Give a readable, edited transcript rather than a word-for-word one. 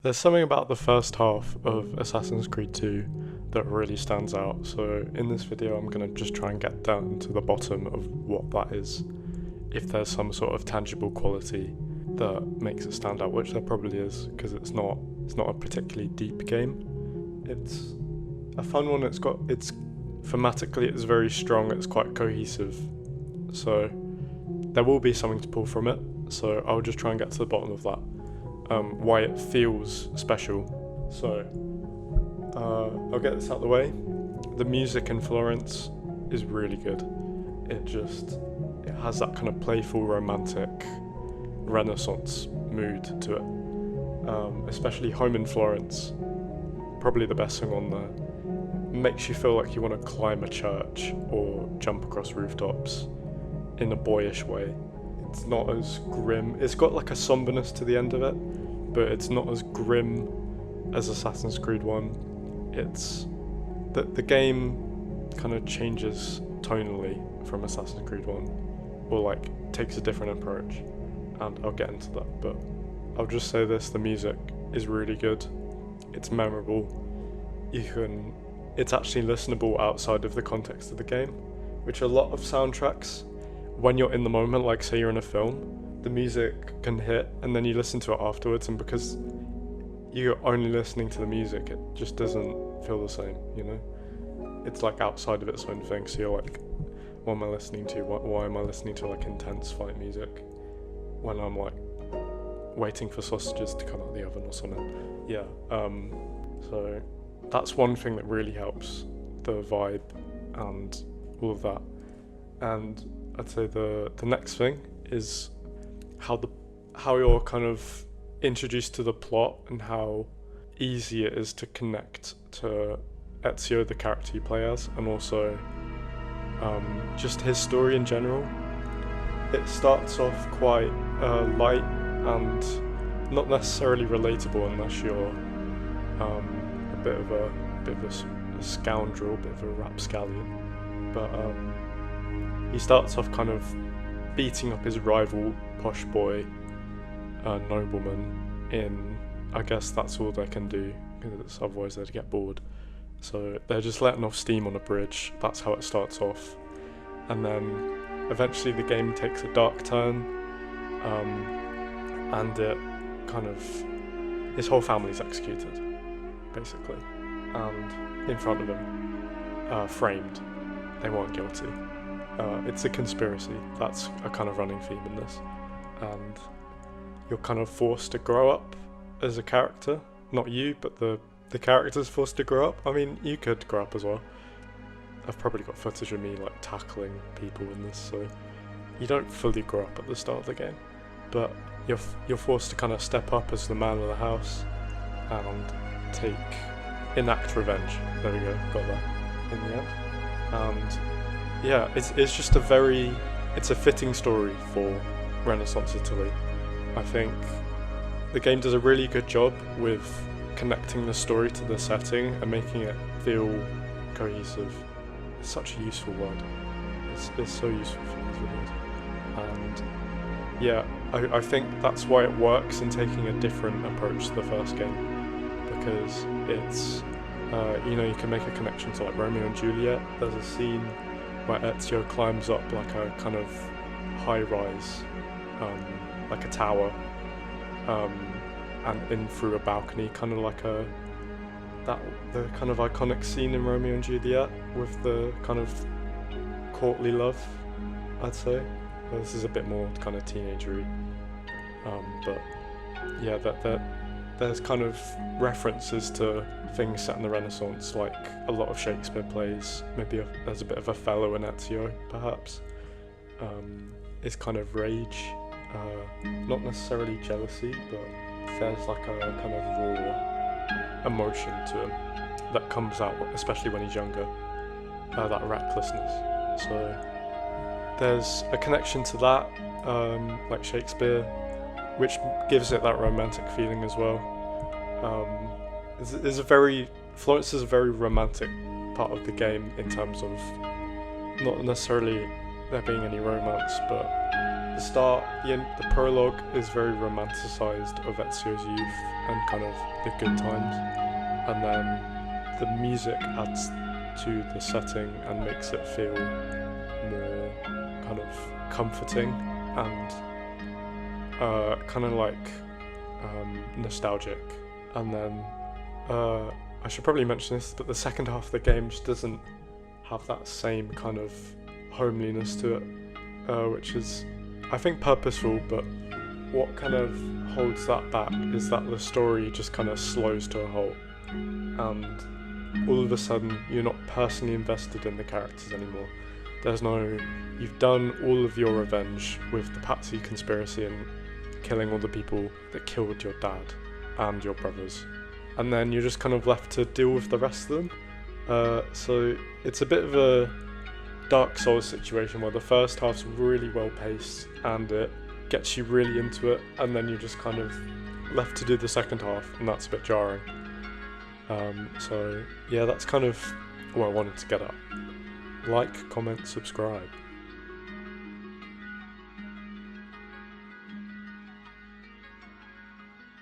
There's something about the first half of Assassin's Creed 2 that really stands out, so in this video I'm going to just try and get down to the bottom of what that is, if there's some sort of tangible quality that makes it stand out, which there probably is, because it's not a particularly deep game. It's a fun one. It's thematically it's very strong, it's quite cohesive, so there will be something to pull from it, so I'll just try and get to the bottom of that. Why it feels special. So I'll get this out of the way. The music in Florence is really good. It has that kind of playful, romantic Renaissance mood to it. Especially Home in Florence, probably the best song on there. Makes you feel like you want to climb a church or jump across rooftops in a boyish way. It's not as grim. It's got like a somberness to the end of it, but it's not as grim as Assassin's Creed 1. It's the game kind of changes tonally from Assassin's Creed 1, or like takes a different approach, and I'll get into that, but I'll just say this: the music is really good. It's memorable. It's actually listenable outside of the context of the game, which a lot of soundtracks, when you're in the moment, like say you're in a film, the music can hit and then you listen to it afterwards, and because you're only listening to the music, it just doesn't feel the same, you know? It's like outside of its own thing, so you're like, what am I listening to? Why am I listening to like intense fight music when I'm like waiting for sausages to come out of the oven or something? Yeah, so that's one thing that really helps the vibe and all of that. And I'd say the next thing is how you're kind of introduced to the plot and how easy it is to connect to Ezio, the character you play as, and also just his story in general. It starts off quite light and not necessarily relatable unless you're a bit of a scoundrel, a bit of a rapscallion, but he starts off kind of beating up his rival posh boy nobleman in, I guess that's all they can do, because otherwise they'd get bored. So they're just letting off steam on a bridge. That's how it starts off, and then eventually the game takes a dark turn, and it kind of, his whole family's executed basically, and in front of him, framed. They weren't guilty. It's a conspiracy. That's a kind of running theme in this, and you're kind of forced to grow up as a character. Not you, but the character's forced to grow up. I mean, you could grow up as well. I've probably got footage of me like tackling people in this, so you don't fully grow up at the start of the game, but you're forced to kind of step up as the man of the house and enact revenge. There we go, got that in the end. And yeah, it's just it's a fitting story for Renaissance Italy. I think the game does a really good job with connecting the story to the setting and making it feel cohesive. It's such a useful word. It's so useful for these videos. And yeah, I think that's why it works in taking a different approach to the first game, because it's, you can make a connection to like Romeo and Juliet. There's a scene where Ezio climbs up like a kind of high-rise, like a tower, and in through a balcony, kind of like the kind of iconic scene in Romeo and Juliet with the kind of courtly love, I'd say. Well, this is a bit more kind of teenagery, but yeah, there's kind of references to things set in the Renaissance, like a lot of Shakespeare plays. Maybe there's a bit of Othello in Ezio, perhaps. It's kind of rage, not necessarily jealousy, but there's like a kind of raw emotion to him that comes out, especially when he's younger, that recklessness. So there's a connection to that, like Shakespeare, which gives it that romantic feeling as well. Florence is a very romantic part of the game in terms of not necessarily there being any romance, but the start, the prologue is very romanticised of Ezio's youth and kind of the good times, and then the music adds to the setting and makes it feel more kind of comforting and kind of like nostalgic. And then I should probably mention this, but the second half of the game just doesn't have that same kind of homeliness to it, which is, I think, purposeful, but what kind of holds that back is that the story just kind of slows to a halt, and all of a sudden you're not personally invested in the characters anymore. You've done all of your revenge with the Patsy conspiracy and killing all the people that killed your dad and your brothers, and then you're just kind of left to deal with the rest of them. So it's a bit of a Dark Souls situation where the first half's really well paced and it gets you really into it, and then you're just kind of left to do the second half, and that's a bit jarring. So yeah, that's kind of what I wanted to get at. Like, comment, subscribe.